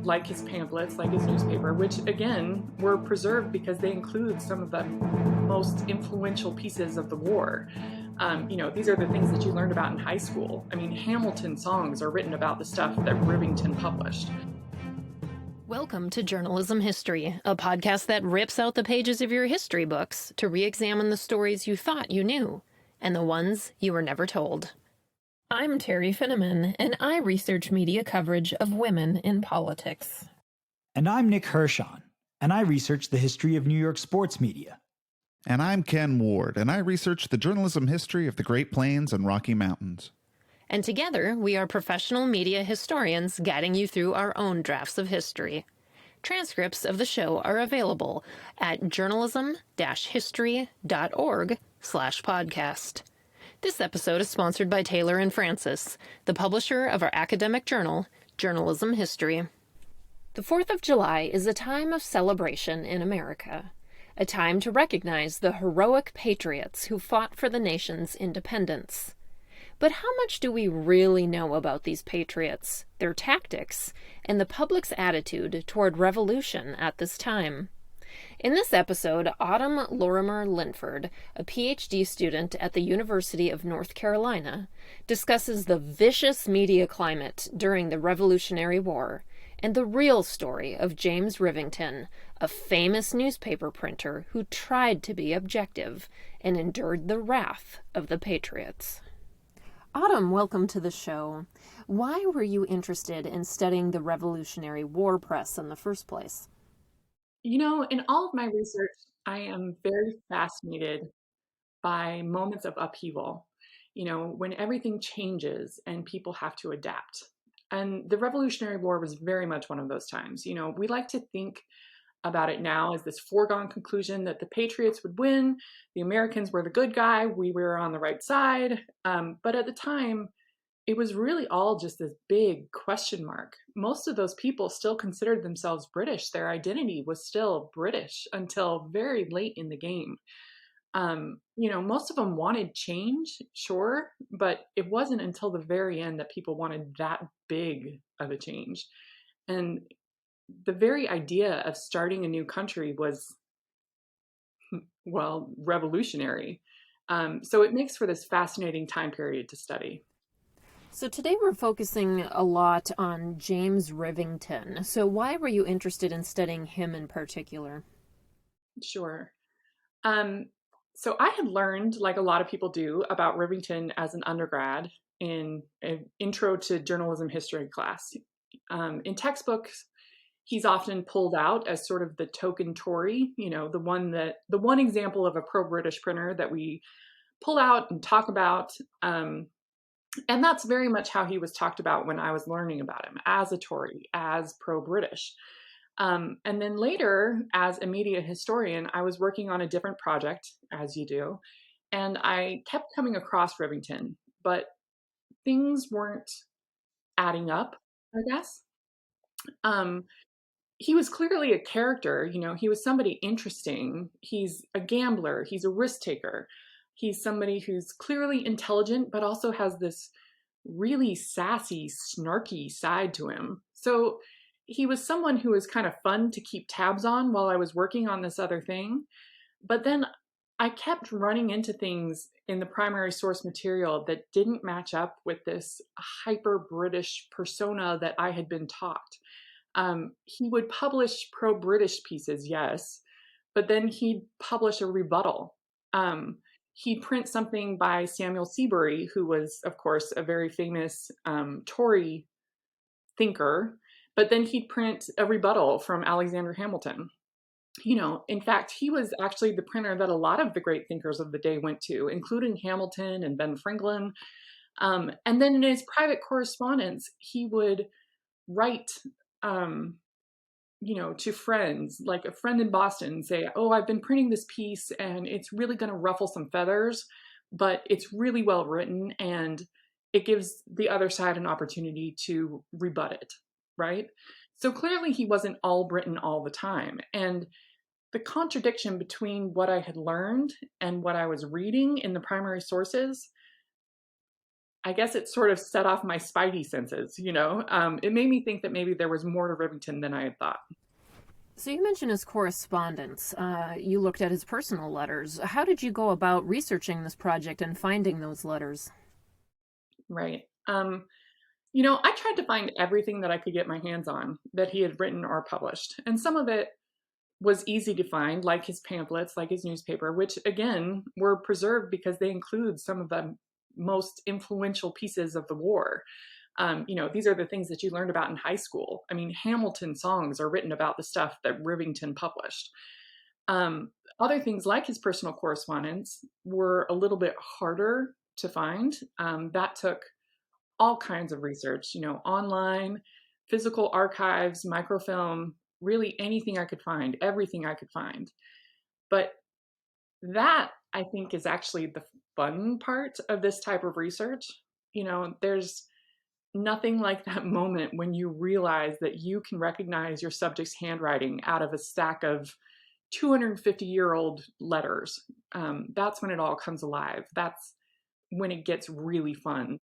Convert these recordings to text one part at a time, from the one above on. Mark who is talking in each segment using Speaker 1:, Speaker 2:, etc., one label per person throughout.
Speaker 1: Like his pamphlets, like his newspaper, which again were preserved because they include some of the most influential pieces of the war. These are the things that you learned about in high school. I mean, Hamilton songs are written about the stuff that Rivington published.
Speaker 2: Welcome to Journalism History, a podcast that rips out the pages of your history books to re-examine the stories you thought you knew and the ones you were never told. I'm Terry Finneman, and I research media coverage of women in politics.
Speaker 3: And I'm Nick Hirschon, and I research the history of New York sports media.
Speaker 4: And I'm Ken Ward, and I research the journalism history of the Great Plains and Rocky Mountains.
Speaker 2: And together, we are professional media historians guiding you through our own drafts of history. Transcripts of the show are available at journalism-history.org/podcast. This episode is sponsored by Taylor and Francis, the publisher of our academic journal, Journalism History. The 4th of July is a time of celebration in America, a time to recognize the heroic patriots who fought for the nation's independence. But how much do we really know about these patriots, their tactics, and the public's attitude toward revolution at this time? In this episode, Autumn Lorimer Linford, a PhD student at the University of North Carolina, discusses the vicious media climate during the Revolutionary War and the real story of James Rivington, a famous newspaper printer who tried to be objective and endured the wrath of the patriots. Autumn, welcome to the show. Why were you interested in studying the Revolutionary War press in the first place?
Speaker 1: In all of my research, I am very fascinated by moments of upheaval, when everything changes and people have to adapt. And the Revolutionary War was very much one of those times. We like to think about it now as this foregone conclusion that the Patriots would win, the Americans were the good guy, we were on the right side. But at the time, it was really all just this big question mark. Most of those people still considered themselves British. Their identity was still British until very late in the game. Most of them wanted change, sure, but it wasn't until the very end that people wanted that big of a change. And the very idea of starting a new country was, well, revolutionary. So it makes for this fascinating time period to study.
Speaker 2: So today we're focusing a lot on James Rivington. So why were you interested in studying him in particular?
Speaker 1: Sure. So I had learned, like a lot of people do, about Rivington as an undergrad in an intro to journalism history class. In textbooks, he's often pulled out as sort of the token Tory, the one example of a pro-British printer that we pull out and talk about. And that's very much how he was talked about when I was learning about him, as a Tory, as pro-British. And then later, as a media historian, I was working on a different project, as you do, and I kept coming across Rivington, but things weren't adding up, I guess. He was clearly a character, he was somebody interesting. He's a gambler, he's a risk taker. He's somebody who's clearly intelligent, but also has this really sassy, snarky side to him. So he was someone who was kind of fun to keep tabs on while I was working on this other thing. But then I kept running into things in the primary source material that didn't match up with this hyper British persona that I had been taught. He would publish pro-British pieces, yes, but then he'd publish a rebuttal. He'd print something by Samuel Seabury, who was, of course, a very famous Tory thinker, but then he'd print a rebuttal from Alexander Hamilton. In fact, he was actually the printer that a lot of the great thinkers of the day went to, including Hamilton and Ben Franklin. And then in his private correspondence, he would write to friends, like a friend in Boston, say, oh, I've been printing this piece and it's really going to ruffle some feathers, but it's really well written and it gives the other side an opportunity to rebut it, right? So clearly he wasn't all Britain all the time. And the contradiction between what I had learned and what I was reading in the primary sources I guess it sort of set off my spidey senses, you know? It made me think that maybe there was more to Rivington than I had thought.
Speaker 2: So you mentioned his correspondence. You looked at his personal letters. How did you go about researching this project and finding those letters?
Speaker 1: Right. You know, I tried to find everything that I could get my hands on that he had written or published. And some of it was easy to find, like his pamphlets, like his newspaper, which again were preserved because they include some of the most influential pieces of the war. You know, these are the things that you learned about in high school. I mean, Hamilton songs are written about the stuff that Rivington published. Um, Other things like his personal correspondence were a little bit harder to find. That took all kinds of research, you know, online, physical archives, microfilm, really anything I could find, everything I could find. But that I think is actually the fun part of this type of research. You know, there's nothing like that moment when you realize that you can recognize your subject's handwriting out of a stack of 250-year-old letters. That's when it all comes alive. That's when it gets really fun.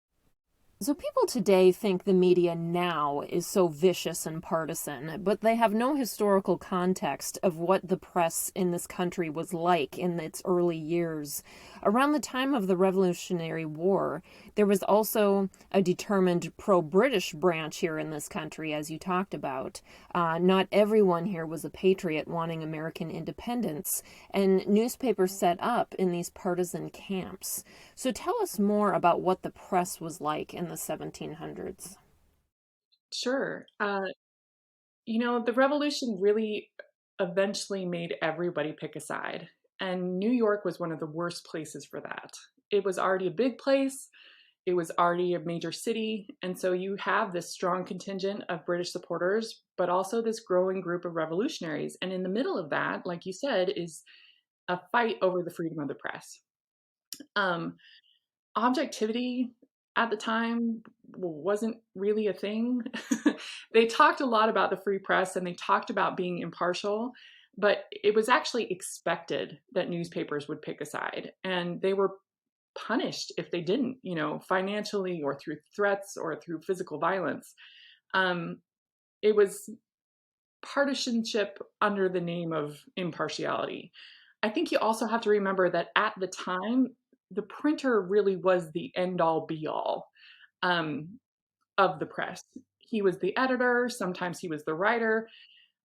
Speaker 2: So people today think the media now is so vicious and partisan, but they have no historical context of what the press in this country was like in its early years. Around the time of the Revolutionary War, there was also a determined pro-British branch here in this country, as you talked about. Not everyone here was a patriot wanting American independence, and newspapers set up in these partisan camps. So tell us more about what the press was like in the 1700s.
Speaker 1: Sure. You know, the revolution really eventually made everybody pick a side. And New York was one of the worst places for that. It was already a big place, it was already a major city. And so you have this strong contingent of British supporters, but also this growing group of revolutionaries. And in the middle of that, like you said, is a fight over the freedom of the press. Um, Objectivity at the time wasn't really a thing. They talked a lot about the free press and they talked about being impartial, but it was actually expected that newspapers would pick a side, and they were punished if they didn't, you know, financially or through threats or through physical violence. Um, it was partisanship under the name of impartiality. I think you also have to remember that at the time, the printer really was the end all be all um, of the press. He was the editor, sometimes he was the writer.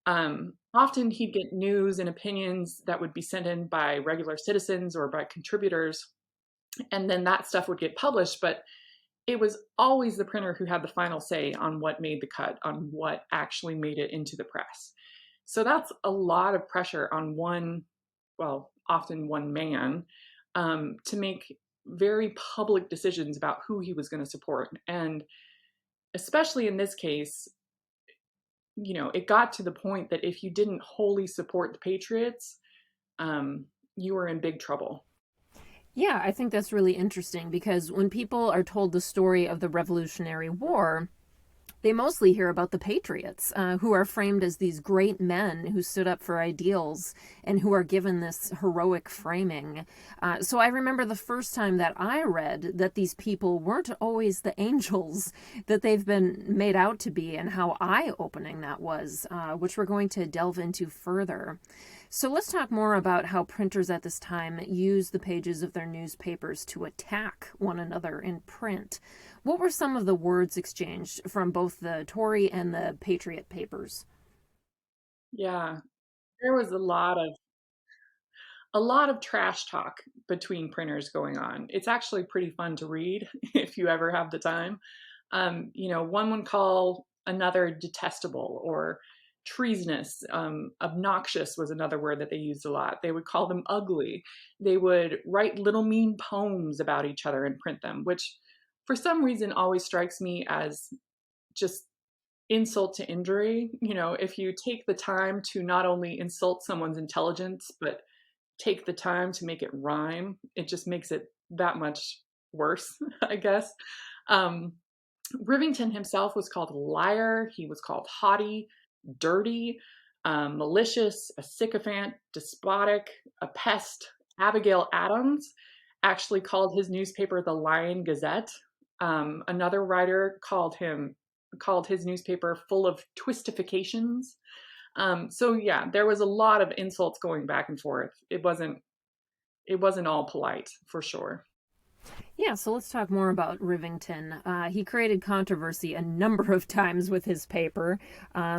Speaker 1: Often he'd get news and opinions that would be sent in by regular citizens or by contributors, and then that stuff would get published. But it was always the printer who had the final say on what made the cut, on what actually made it into the press. So that's a lot of pressure on one, well, often one man, to make very public decisions about who he was going to support. And especially in this case, you know, it got to the point that if you didn't wholly support the Patriots, you were in big trouble.
Speaker 2: Yeah, I think that's really interesting because when people are told the story of the Revolutionary War, they mostly hear about the Patriots, who are framed as these great men who stood up for ideals and who are given this heroic framing. So I remember the first time that I read that these people weren't always the angels that they've been made out to be, and how eye-opening that was, which we're going to delve into further. So let's talk more about how printers at this time used the pages of their newspapers to attack one another in print. What were some of the words exchanged from both the Tory and the Patriot papers?
Speaker 1: Yeah, there was a lot of trash talk between printers going on. It's actually pretty fun to read if you ever have the time. You know, one would call another detestable or treasonous. Obnoxious was another word that they used a lot. They would call them ugly. They would write little mean poems about each other and print them, which for some reason always strikes me as just insult to injury. You know, if you take the time to not only insult someone's intelligence, but take the time to make it rhyme, it just makes it that much worse, I guess. Um, Rivington himself was called a liar. He was called haughty, dirty, malicious, a sycophant, despotic, a pest. Abigail Adams actually called his newspaper the Lion Gazette. Another writer called his newspaper full of twistifications. So yeah, there was a lot of insults going back and forth. It wasn't all polite, for sure.
Speaker 2: Yeah, so let's talk more about Rivington. He created controversy a number of times with his paper.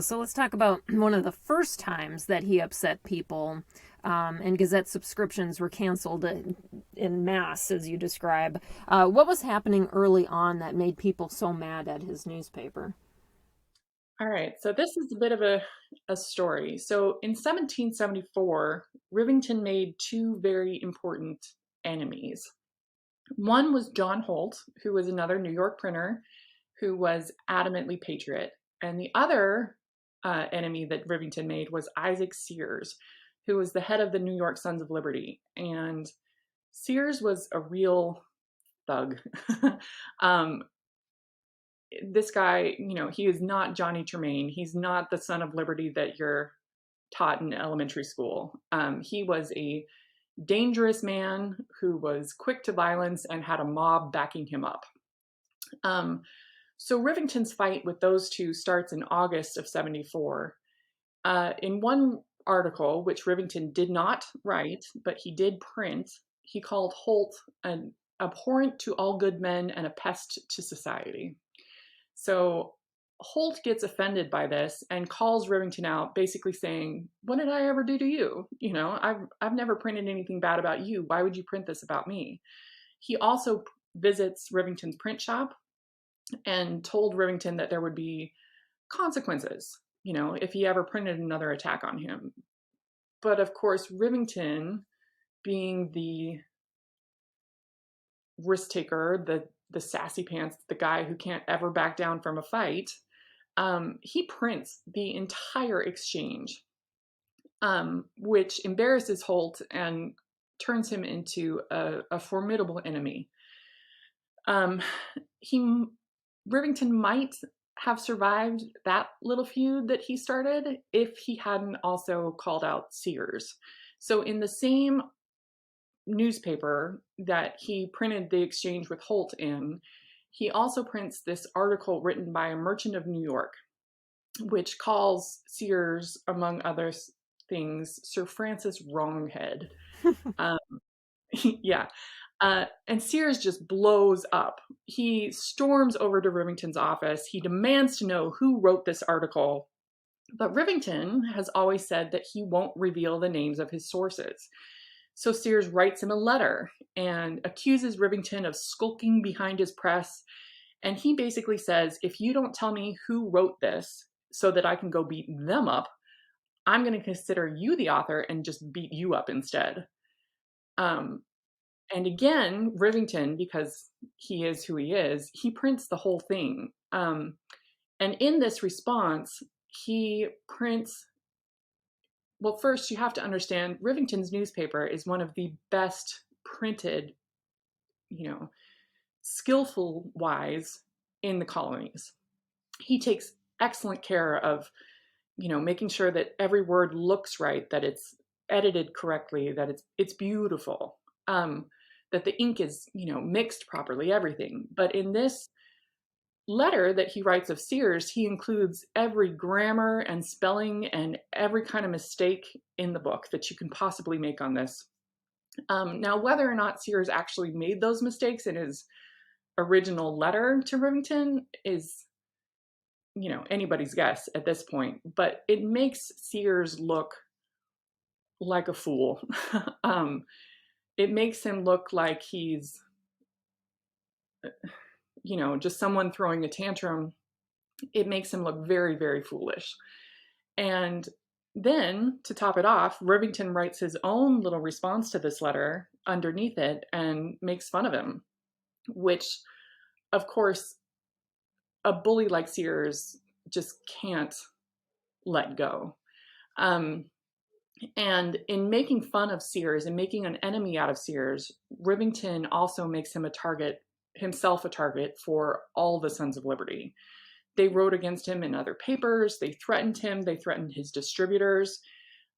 Speaker 2: So let's talk about one of the first times that he upset people, and Gazette subscriptions were canceled in mass, as you describe. What was happening early on that made people so mad at his newspaper?
Speaker 1: All right, so this is a bit of a story. So in 1774, Rivington made two very important enemies. One was John Holt, who was another New York printer who was adamantly patriot. And the other enemy that Rivington made was Isaac Sears, who was the head of the New York Sons of Liberty. And Sears was a real thug. um, this guy, he is not Johnny Tremaine. He's not the son of liberty that you're taught in elementary school. He was a dangerous man who was quick to violence and had a mob backing him up. So Rivington's fight with those two starts in August of 74. In one article, which Rivington did not write, but he did print, he called Holt an abhorrent to all good men and a pest to society. So Holt gets offended by this and calls Rivington out, basically saying, "What did I ever do to you? I've never printed anything bad about you. Why would you print this about me?" He also visits Rivington's print shop and told Rivington that there would be consequences, if he ever printed another attack on him. But of course, Rivington, being the risk taker, the sassy pants, the guy who can't ever back down from a fight, he prints the entire exchange, which embarrasses Holt and turns him into a formidable enemy. Rivington might have survived that little feud that he started if he hadn't also called out Sears. So in the same newspaper that he printed the exchange with Holt in, he also prints this article written by a merchant of New York, which calls Sears, among other things, Sir Francis Wronghead. um, yeah. And Sears just blows up. He storms over to Rivington's office. He demands to know who wrote this article. But Rivington has always said that he won't reveal the names of his sources. So Sears writes him a letter and accuses Rivington of skulking behind his press. And he basically says, if you don't tell me who wrote this so that I can go beat them up, I'm going to consider you the author and just beat you up instead. And again, Rivington, because he is who he is, he prints the whole thing. And in this response, he prints. Well, first, you have to understand Rivington's newspaper is one of the best printed, skillful wise in the colonies. He takes excellent care of, making sure that every word looks right, that it's edited correctly, that it's beautiful, that the ink is, mixed properly, everything. But in this letter that he writes of Sears, he includes every grammar and spelling and every kind of mistake in the book that you can possibly make on this. Now, whether or not Sears actually made those mistakes in his original letter to Rivington is, anybody's guess at this point, but it makes Sears look like a fool. It makes him look like he's, just someone throwing a tantrum. It makes him look very, very foolish. And then, to top it off, Rivington writes his own little response to this letter underneath it and makes fun of him, which, of course, a bully like Sears just can't let go. And in making fun of Sears and making an enemy out of Sears, Rivington also makes himself a target for all the Sons of Liberty. They wrote against him in other papers. They threatened him. They threatened his distributors.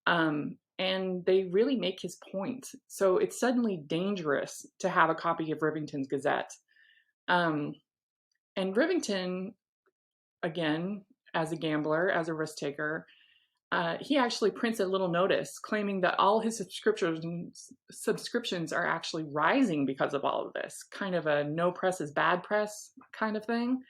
Speaker 1: And they really make his point. So it's suddenly dangerous to have a copy of Rivington's Gazette. And Rivington, again, as a gambler, as a risk taker, he actually prints a little notice claiming that all his subscriptions are actually rising because of all of this, kind of a no press is bad press kind of thing.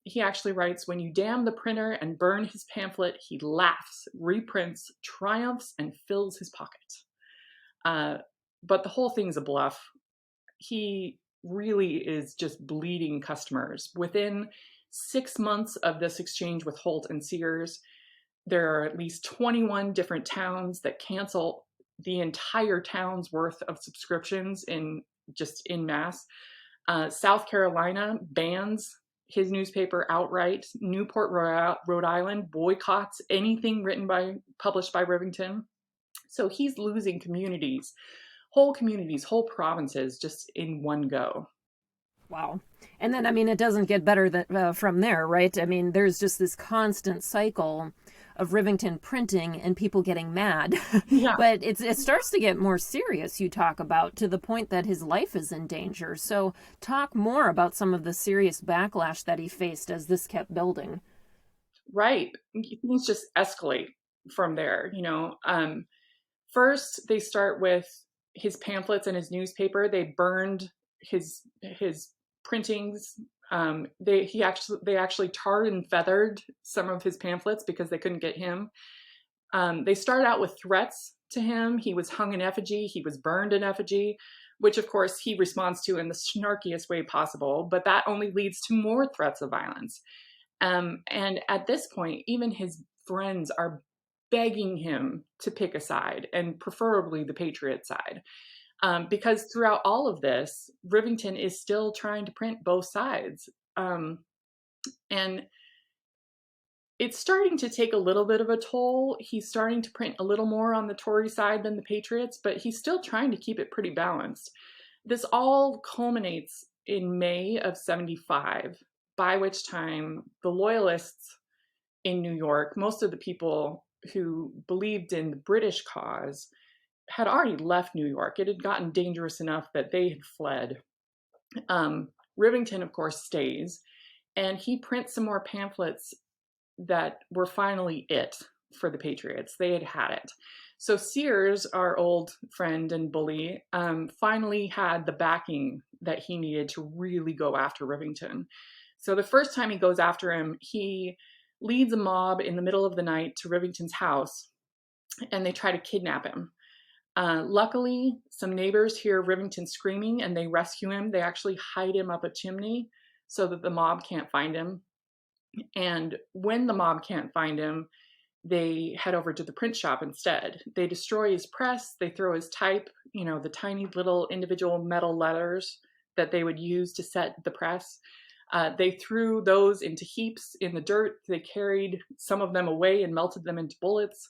Speaker 1: He actually writes, when you damn the printer and burn his pamphlet, he laughs, reprints, triumphs, and fills his pocket. But the whole thing's a bluff. He really is just bleeding customers. Within 6 months of this exchange with Holt and Sears, there are at least 21 different towns that cancel the entire town's worth of subscriptions in mass. South Carolina bans his newspaper outright. Newport, Rhode Island boycotts anything published by Rivington. So he's losing communities, whole provinces just in one go.
Speaker 2: Wow. And then, I mean, it doesn't get better from there, right? I mean, there's just this constant cycle of Rivington printing and people getting mad.
Speaker 1: Yeah.
Speaker 2: But it starts to get more serious, you talk about, to the point that his life is in danger. So talk more about some of the serious backlash that he faced as this kept building.
Speaker 1: Right. Things just escalate from there, First, they start with his pamphlets and his newspaper. They burned his printings. They actually tarred and feathered some of his pamphlets because they couldn't get him. They start out with threats to him. He was hung in effigy. He was burned in effigy, which of course he responds to in the snarkiest way possible. But that only leads to more threats of violence. And at this point, even his friends are begging him to pick a side, and preferably the Patriot side. Because throughout all of this, Rivington is still trying to print both sides. And it's starting to take a little bit of a toll. He's starting to print a little more on the Tory side than the Patriots, but he's still trying to keep it pretty balanced. This all culminates in May of 75, by which time the Loyalists in New York, most of the people who believed in the British cause, had already left New York. It had gotten dangerous enough that they had fled. Rivington, of course, stays, and he prints some more pamphlets that were finally it for the Patriots. They had had it. So Sears, our old friend and bully, finally had the backing that he needed to really go after Rivington. So the first time he goes after him, he leads a mob in the middle of the night to Rivington's house, and they try to kidnap him. Luckily, some neighbors hear Rivington screaming and they rescue him. They actually hide him up a chimney so that the mob can't find him. And when the mob can't find him, they head over to the print shop instead. They destroy his press. They throw his type, the tiny little individual metal letters that they would use to set the press. They threw those into heaps in the dirt. They carried some of them away and melted them into bullets.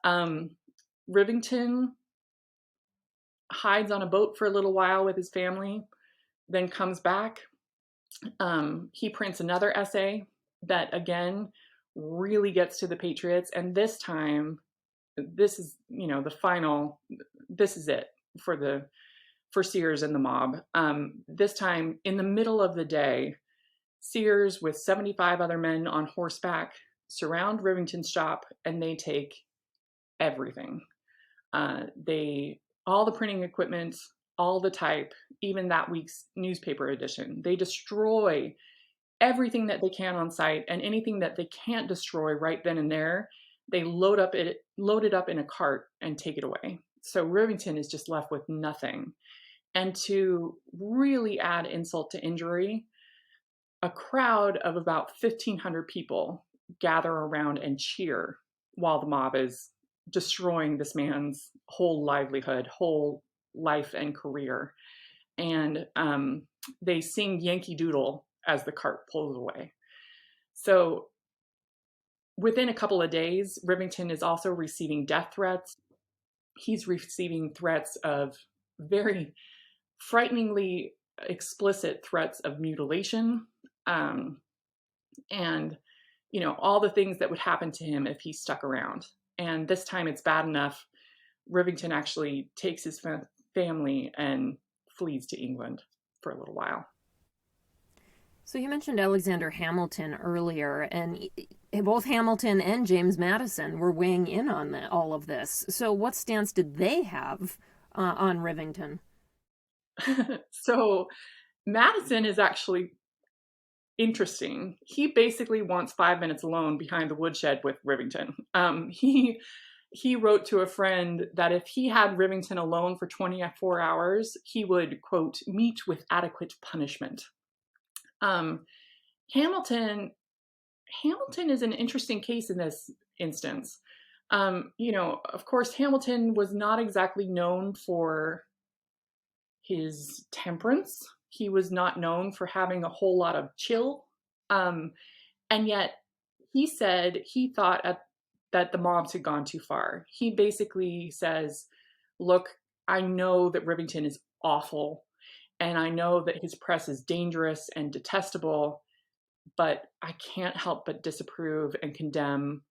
Speaker 1: Rivington hides on a boat for a little while with his family, then comes back. He prints another essay that, again, really gets to the Patriots. And this time, this is, the final, this is it for Sears and the mob. This time, in the middle of the day, Sears, with 75 other men on horseback, surround Rivington's shop, and they take everything. All the printing equipment, all the type, even that week's newspaper edition. They destroy everything that they can on site, and anything that they can't destroy right then and there, they load it up in a cart and take it away. So Rivington is just left with nothing. And to really add insult to injury, a crowd of about 1,500 people gather around and cheer while the mob is destroying this man's whole livelihood, whole life and career. And they sing Yankee Doodle as the cart pulls away. So within a couple of days, Rivington is also receiving death threats. He's receiving threats of very frighteningly explicit threats of mutilation, and all the things that would happen to him if he stuck around. And this time it's bad enough. Rivington actually takes his family and flees to England for a little while.
Speaker 2: So you mentioned Alexander Hamilton earlier, and both Hamilton and James Madison were weighing in on all of this. So what stance did they have on Rivington?
Speaker 1: So Madison is actually interesting. He basically wants 5 minutes alone behind the woodshed with Rivington. He wrote to a friend that if he had Rivington alone for 24 hours, he would, quote, meet with adequate punishment. Um, Hamilton Hamilton is an interesting case in this instance. Of course, Hamilton was not exactly known for his temperance. He was not known for having a whole lot of chill. And yet, he said he thought that the mobs had gone too far. He basically says, look, I know that Rivington is awful, and I know that his press is dangerous and detestable, but I can't help but disapprove and condemn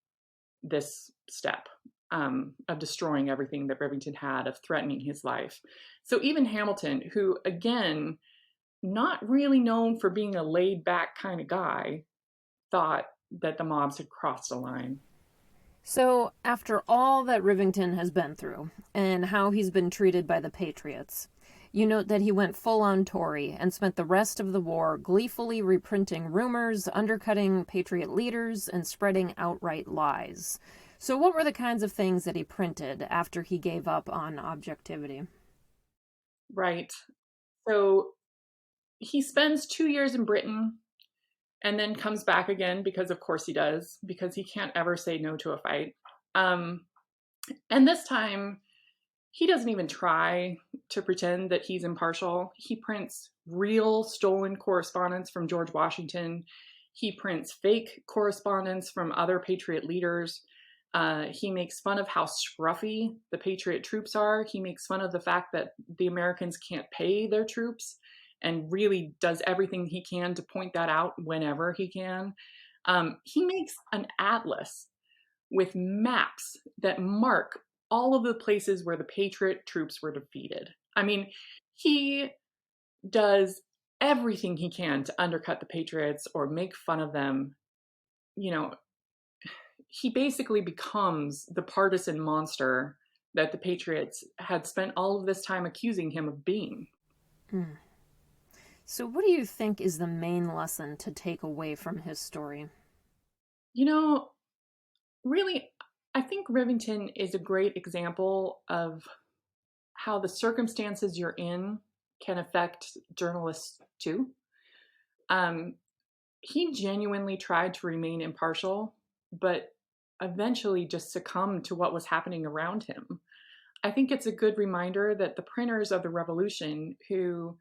Speaker 1: this step of destroying everything that Rivington had, of threatening his life. So even Hamilton, who, again, not really known for being a laid back kind of guy, thought that the mobs had crossed a line.
Speaker 2: So, after all that Rivington has been through and how he's been treated by the Patriots, you note that he went full on Tory and spent the rest of the war gleefully reprinting rumors, undercutting Patriot leaders, and spreading outright lies. So, what were the kinds of things that he printed after he gave up on objectivity?
Speaker 1: Right. So he spends 2 years in Britain and then comes back again because, of course, he does, because he can't ever say no to a fight. And this time, he doesn't even try to pretend that he's impartial. He prints real stolen correspondence from George Washington. He prints fake correspondence from other Patriot leaders. He makes fun of how scruffy the Patriot troops are. He makes fun of the fact that the Americans can't pay their troops, and really does everything he can to point that out whenever he can. He makes an atlas with maps that mark all of the places where the Patriot troops were defeated. I mean, he does everything he can to undercut the Patriots or make fun of them. You know, he basically becomes the partisan monster that the Patriots had spent all of this time accusing him of being.
Speaker 2: Mm. So, what do you think is the main lesson to take away from his story?
Speaker 1: Really, I think Rivington is a great example of how the circumstances you're in can affect journalists too. He genuinely tried to remain impartial, but eventually just succumbed to what was happening around him. I think it's a good reminder that the printers of the Revolution, who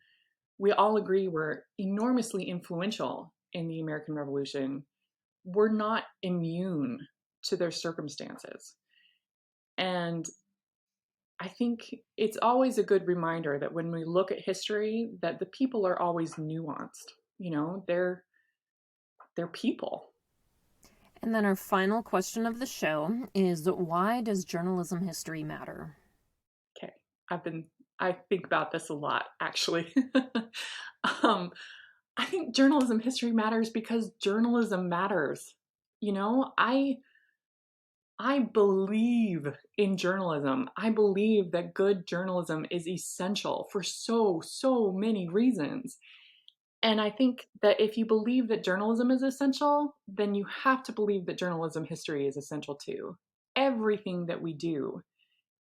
Speaker 1: we all agree were enormously influential in the American Revolution, were not immune to their circumstances. And I think it's always a good reminder that when we look at history, that the people are always nuanced. They're people.
Speaker 2: And then our final question of the show is, why does journalism history matter?
Speaker 1: Okay. I think about this a lot, actually. I think journalism history matters because journalism matters. I believe in journalism. I believe that good journalism is essential for so many reasons. And I think that if you believe that journalism is essential, then you have to believe that journalism history is essential too. Everything that we do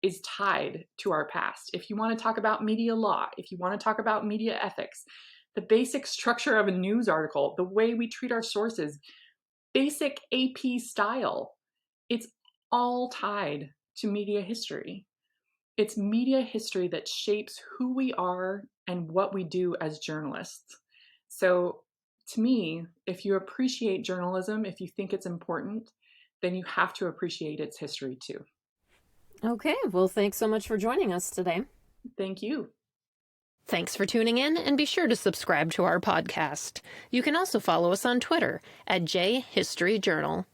Speaker 1: is tied to our past. If you want to talk about media law, if you want to talk about media ethics, the basic structure of a news article, the way we treat our sources, basic AP style, it's all tied to media history. It's media history that shapes who we are and what we do as journalists. So to me, if you appreciate journalism, if you think it's important, then you have to appreciate its history too.
Speaker 2: Okay, well, thanks so much for joining us today.
Speaker 1: Thank you.
Speaker 2: Thanks for tuning in, and be sure to subscribe to our podcast. You can also follow us on Twitter at JHistoryJournal.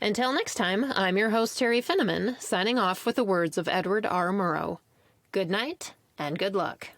Speaker 2: Until next time, I'm your host, Terry Finneman, signing off with the words of Edward R. Murrow. Good night, and good luck.